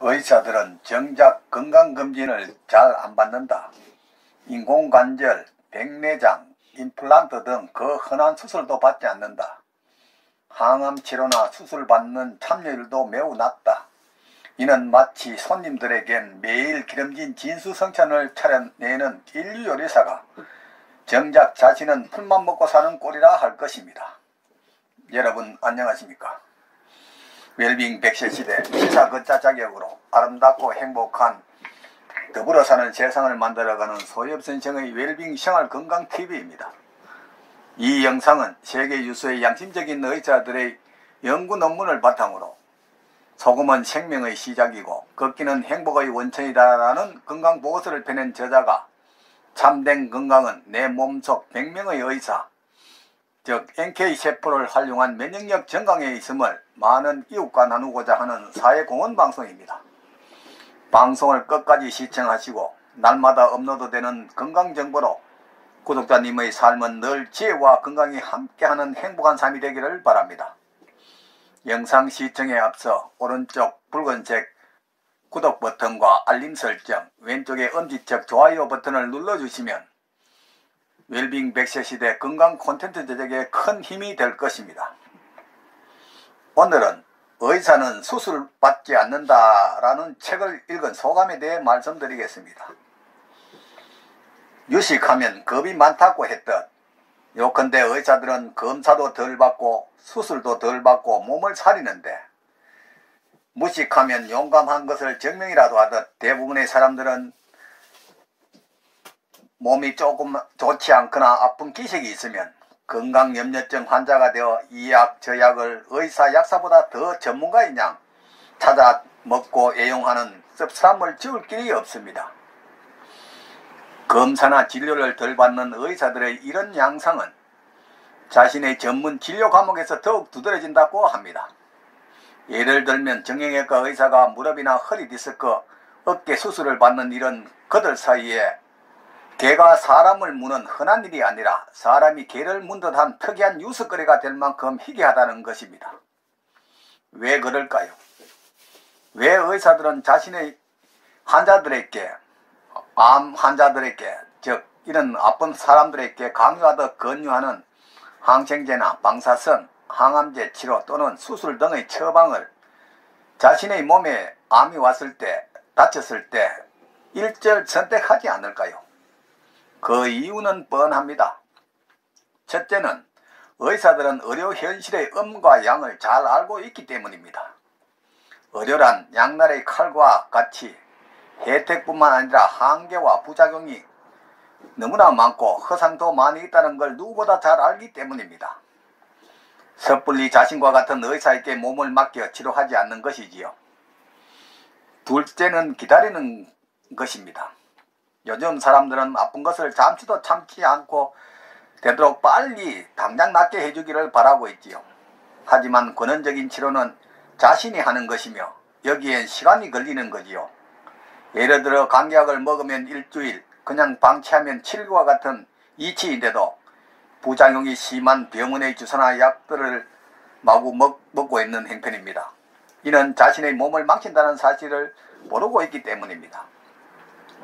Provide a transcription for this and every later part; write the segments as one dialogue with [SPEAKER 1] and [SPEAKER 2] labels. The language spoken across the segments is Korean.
[SPEAKER 1] 의사들은 정작 건강검진을 잘 안 받는다. 인공관절, 백내장, 임플란트 등 그 흔한 수술도 받지 않는다. 항암치료나 수술 받는 참여율도 매우 낮다. 이는 마치 손님들에겐 매일 기름진 진수성찬을 차려내는 인류요리사가 정작 자신은 풀만 먹고 사는 꼴이라 할 것입니다. 여러분 안녕하십니까? 웰빙 100세 시대 시사걷자 자격으로 아름답고 행복한 더불어 사는 세상을 만들어가는 소엽선생의 웰빙 생활건강TV입니다. 이 영상은 세계 유수의 양심적인 의사들의 연구 논문을 바탕으로 소금은 생명의 시작이고 걷기는 행복의 원천이다라는 건강보고서를 펴낸 저자가 참된 건강은 내 몸속 100명의 의사, 즉 NK세포를 활용한 면역력 증강에 있음을 많은 이웃과 나누고자 하는 사회공헌 방송입니다. 방송을 끝까지 시청하시고 날마다 업로드되는 건강정보로 구독자님의 삶은 늘 지혜와 건강이 함께하는 행복한 삶이 되기를 바랍니다. 영상 시청에 앞서 오른쪽 붉은색 구독 버튼과 알림 설정, 왼쪽의 엄지척 좋아요 버튼을 눌러주시면 웰빙 100세 시대 건강 콘텐츠 제작에 큰 힘이 될 것입니다. 오늘은 의사는 수술받지 않는다라는 책을 읽은 소감에 대해 말씀드리겠습니다. 유식하면 겁이 많다고 했듯 요컨대 의사들은 검사도 덜 받고 수술도 덜 받고 몸을 사리는데 무식하면 용감한 것을 증명이라도 하듯 대부분의 사람들은 몸이 조금 좋지 않거나 아픈 기색이 있으면 건강염려증 환자가 되어 이 약 저 약을 의사 약사보다 더 전문가인 양 찾아 먹고 애용하는 씁쓸함을 지울 길이 없습니다. 검사나 진료를 덜 받는 의사들의 이런 양상은 자신의 전문 진료 과목에서 더욱 두드러진다고 합니다. 예를 들면 정형외과 의사가 무릎이나 허리 디스크, 어깨 수술을 받는 일은 그들 사이에 개가 사람을 무는 흔한 일이 아니라 사람이 개를 문 듯한 특이한 뉴스거리가 될 만큼 희귀하다는 것입니다. 왜 그럴까요? 왜 의사들은 자신의 환자들에게, 암 환자들에게, 즉 이런 아픈 사람들에게 강요하듯 권유하는 항생제나 방사선, 항암제 치료 또는 수술 등의 처방을 자신의 몸에 암이 왔을 때, 다쳤을 때 일절 선택하지 않을까요? 그 이유는 뻔합니다. 첫째는 의사들은 의료 현실의 음과 양을 잘 알고 있기 때문입니다. 의료란 양날의 칼과 같이 혜택뿐만 아니라 한계와 부작용이 너무나 많고 허상도 많이 있다는 걸 누구보다 잘 알기 때문입니다. 섣불리 자신과 같은 의사에게 몸을 맡겨 치료하지 않는 것이지요. 둘째는 기다리는 것입니다. 요즘 사람들은 아픈 것을 잠시도 참지 않고 되도록 빨리 당장 낫게 해주기를 바라고 있지요. 하지만 근원적인 치료는 자신이 하는 것이며 여기엔 시간이 걸리는 거지요. 예를 들어 감기약을 먹으면 일주일, 그냥 방치하면 7일과 같은 이치인데도 부작용이 심한 병원의 주사나 약들을 마구 먹고 있는 형편입니다. 이는 자신의 몸을 망친다는 사실을 모르고 있기 때문입니다.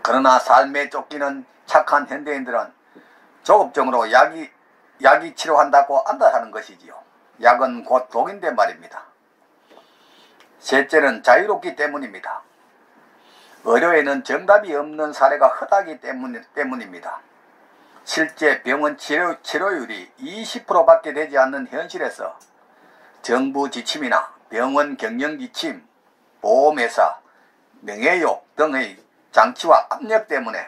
[SPEAKER 1] 그러나 삶에 쫓기는 착한 현대인들은 조급증으로 약이 치료한다고 안다하는 것이지요. 약은 곧 독인데 말입니다. 셋째는 자유롭기 때문입니다. 의료에는 정답이 없는 사례가 흔하기 때문입니다. 실제 병원 치료율이 20%밖에 되지 않는 현실에서 정부 지침이나 병원 경영 지침, 보험회사, 명예욕 등의 장치와 압력 때문에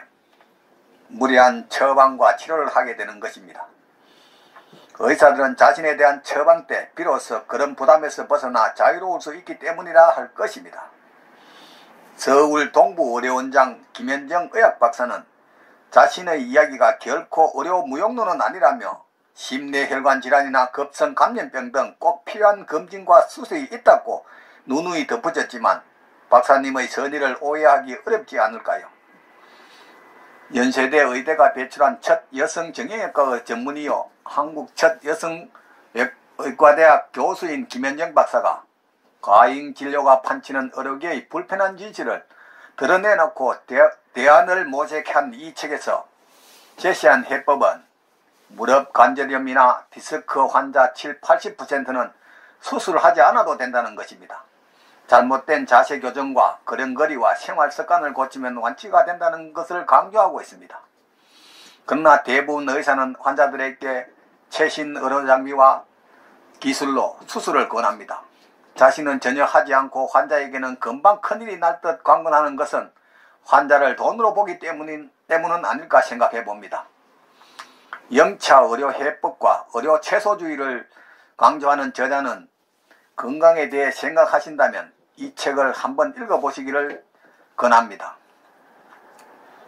[SPEAKER 1] 무리한 처방과 치료를 하게 되는 것입니다. 의사들은 자신에 대한 처방 때 비로소 그런 부담에서 벗어나 자유로울 수 있기 때문이라 할 것입니다. 서울 동부의료원장 김현정 의학박사는 자신의 이야기가 결코 의료 무용론은 아니라며 심뇌혈관 질환이나 급성 감염병 등 꼭 필요한 검진과 수술이 있다고 누누이 덧붙였지만 박사님의 선의를 오해하기 어렵지 않을까요? 연세대 의대가 배출한 첫 여성 정형외과 전문의요 한국 첫 여성 의과대학 교수인 김현정 박사가 과잉 진료가 판치는 의료계의 불편한 진실을 드러내놓고 대안을 모색한 이 책에서 제시한 해법은 무릎 관절염이나 디스크 환자 70-80%는 수술하지 않아도 된다는 것입니다. 잘못된 자세 교정과 걸음걸이와 생활 습관을 고치면 완치가 된다는 것을 강조하고 있습니다. 그러나 대부분 의사는 환자들에게 최신 의료 장비와 기술로 수술을 권합니다. 자신은 전혀 하지 않고 환자에게는 금방 큰일이 날 듯 강권하는 것은 환자를 돈으로 보기 때문은 아닐까 생각해 봅니다. 영차 의료 해법과 의료 최소주의를 강조하는 저자는 건강에 대해 생각하신다면 이 책을 한번 읽어보시기를 권합니다.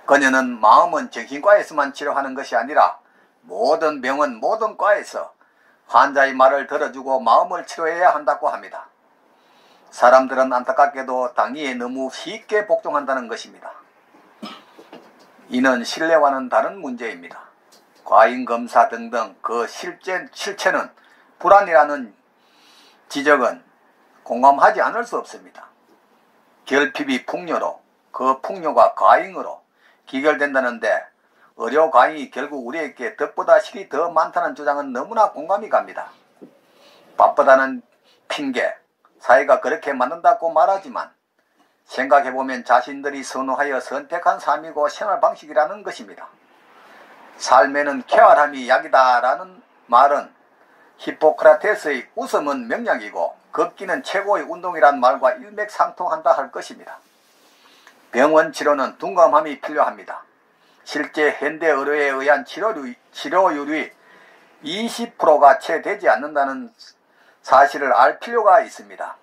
[SPEAKER 1] 그녀는 마음은 정신과에서만 치료하는 것이 아니라 모든 병원 모든 과에서 환자의 말을 들어주고 마음을 치료해야 한다고 합니다. 사람들은 안타깝게도 당위에 너무 쉽게 복종한다는 것입니다. 이는 신뢰와는 다른 문제입니다. 과잉검사 등등 그 실체는 불안이라는 지적은 공감하지 않을 수 없습니다. 결핍이 풍요로 그 풍요가 과잉으로 기결된다는데 의료 과잉이 결국 우리에게 덕보다 실이 더 많다는 주장은 너무나 공감이 갑니다. 바쁘다는 핑계, 사회가 그렇게 만든다고 말하지만 생각해보면 자신들이 선호하여 선택한 삶이고 생활 방식이라는 것입니다. 삶에는 쾌활함이 약이다라는 말은 히포크라테스의 웃음은 명약이고 걷기는 최고의 운동이란 말과 일맥상통한다 할 것입니다. 병원 치료는 둔감함이 필요합니다. 실제 현대 의료에 의한 치료율이 20%가 채 되지 않는다는 사실을 알 필요가 있습니다.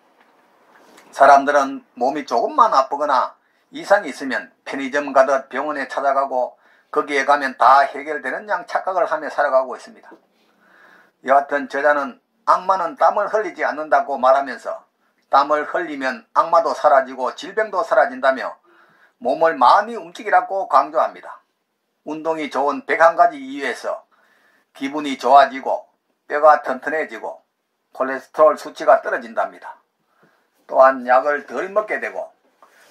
[SPEAKER 1] 사람들은 몸이 조금만 아프거나 이상이 있으면 편의점 가듯 병원에 찾아가고 거기에 가면 다 해결되는 양 착각을 하며 살아가고 있습니다. 여하튼 저자는 악마는 땀을 흘리지 않는다고 말하면서 땀을 흘리면 악마도 사라지고 질병도 사라진다며 몸을 많이 움직이라고 강조합니다. 운동이 좋은 101가지 이유에서 기분이 좋아지고 뼈가 튼튼해지고 콜레스테롤 수치가 떨어진답니다. 또한 약을 덜 먹게 되고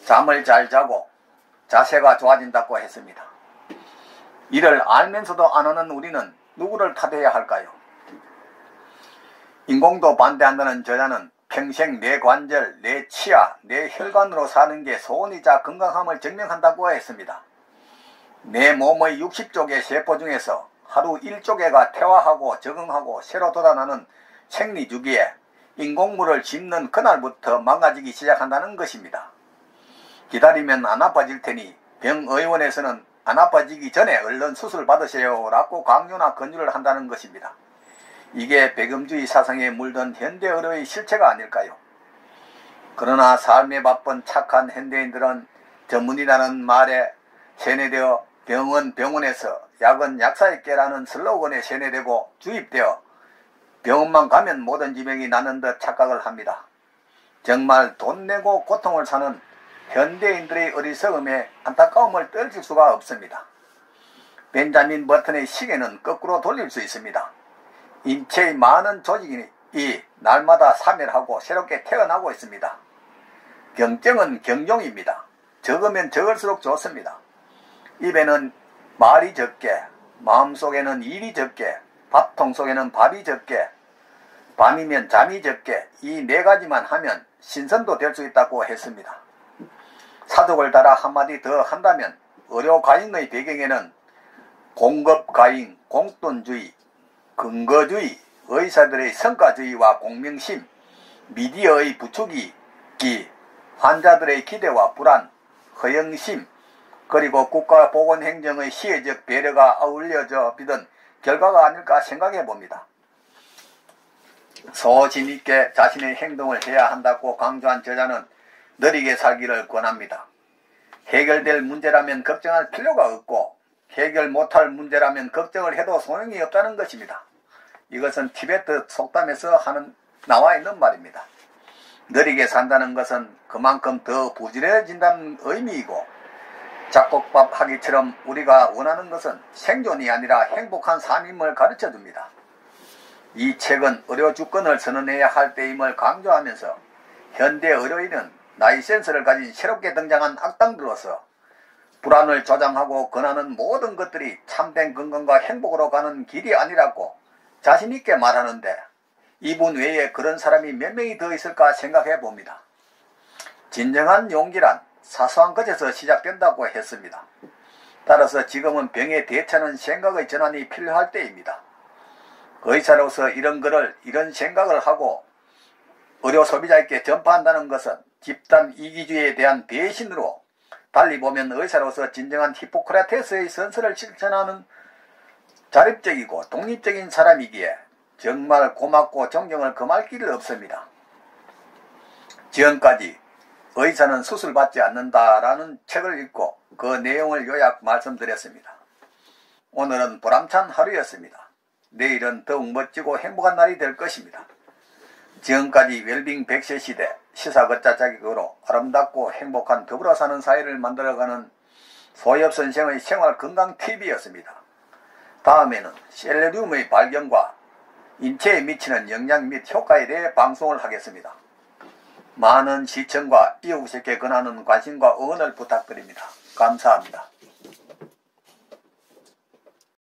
[SPEAKER 1] 잠을 잘 자고 자세가 좋아진다고 했습니다. 이를 알면서도 안 하는 우리는 누구를 탓해야 할까요? 인공도 반대한다는 저자는 평생 내 관절, 내 치아, 내 혈관으로 사는 게 소원이자 건강함을 증명한다고 했습니다. 내 몸의 60쪽의 세포 중에서 하루 1쪽에가 퇴화하고 적응하고 새로 돋아나는 생리주기에 인공물을 심는 그날부터 망가지기 시작한다는 것입니다. 기다리면 안 아파질 테니 병의원에서는 안 아파지기 전에 얼른 수술 받으세요 라고 강요나 권유를 한다는 것입니다. 이게 백음주의 사상에 물든 현대의료의 실체가 아닐까요? 그러나 삶에 바쁜 착한 현대인들은 전문이라는 말에 세뇌되어 병원에서 약은 약사에게라는 슬로건에 세뇌되고 주입되어 병원만 가면 모든 질병이 나는 듯 착각을 합니다. 정말 돈 내고 고통을 사는 현대인들의 어리석음에 안타까움을 떨칠 수가 없습니다. 벤자민 버튼의 시계는 거꾸로 돌릴 수 있습니다. 인체의 많은 조직이 날마다 사멸하고 새롭게 태어나고 있습니다. 경증은 경종입니다. 적으면 적을수록 좋습니다. 입에는 말이 적게, 마음속에는 일이 적게, 밥통 속에는 밥이 적게, 밤이면 잠이 적게 이 4가지만 하면 신선도 될 수 있다고 했습니다. 사독을 달아 한마디 더 한다면 의료 과잉의 배경에는 공급 과잉, 공돈주의, 근거주의, 의사들의 성과주의와 공명심, 미디어의 부추기기, 환자들의 기대와 불안, 허영심, 그리고 국가보건행정의 시혜적 배려가 어울려져 비던 결과가 아닐까 생각해 봅니다. 소신 있게 자신의 행동을 해야 한다고 강조한 저자는 느리게 살기를 권합니다. 해결될 문제라면 걱정할 필요가 없고 해결 못할 문제라면 걱정을 해도 소용이 없다는 것입니다. 이것은 티베트 속담에서 나와 있는 말입니다. 느리게 산다는 것은 그만큼 더 부지런해진다는 의미이고 잡곡밥 하기처럼 우리가 원하는 것은 생존이 아니라 행복한 삶임을 가르쳐줍니다. 이 책은 의료 주권을 선언해야 할 때임을 강조하면서 현대 의료인은 나이 센서를 가진 새롭게 등장한 악당들로서 불안을 조장하고 권하는 모든 것들이 참된 건강과 행복으로 가는 길이 아니라고 자신있게 말하는데 이분 외에 그런 사람이 몇 명이 더 있을까 생각해 봅니다. 진정한 용기란 사소한 것에서 시작된다고 했습니다. 따라서 지금은 병에 대처하는 생각의 전환이 필요할 때입니다. 의사로서 이런 생각을 하고 의료 소비자에게 전파한다는 것은 집단 이기주의에 대한 배신으로, 달리 보면 의사로서 진정한 히포크라테스의 선서를 실천하는 자립적이고 독립적인 사람이기에 정말 고맙고 존경을 금할 길 없습니다. 지금까지 의사는 수술받지 않는다라는 책을 읽고 그 내용을 요약 말씀드렸습니다. 오늘은 보람찬 하루였습니다. 내일은 더욱 멋지고 행복한 날이 될 것입니다. 지금까지 웰빙 100세 시대 시사걷자 자격으로 아름답고 행복한 더불어 사는 사회를 만들어가는 소엽 선생의 생활건강TV였습니다. 다음에는 셀레늄의 발견과 인체에 미치는 영향 및 효과에 대해 방송을 하겠습니다. 많은 시청과 이웃에게 권하는 관심과 응원을 부탁드립니다. 감사합니다.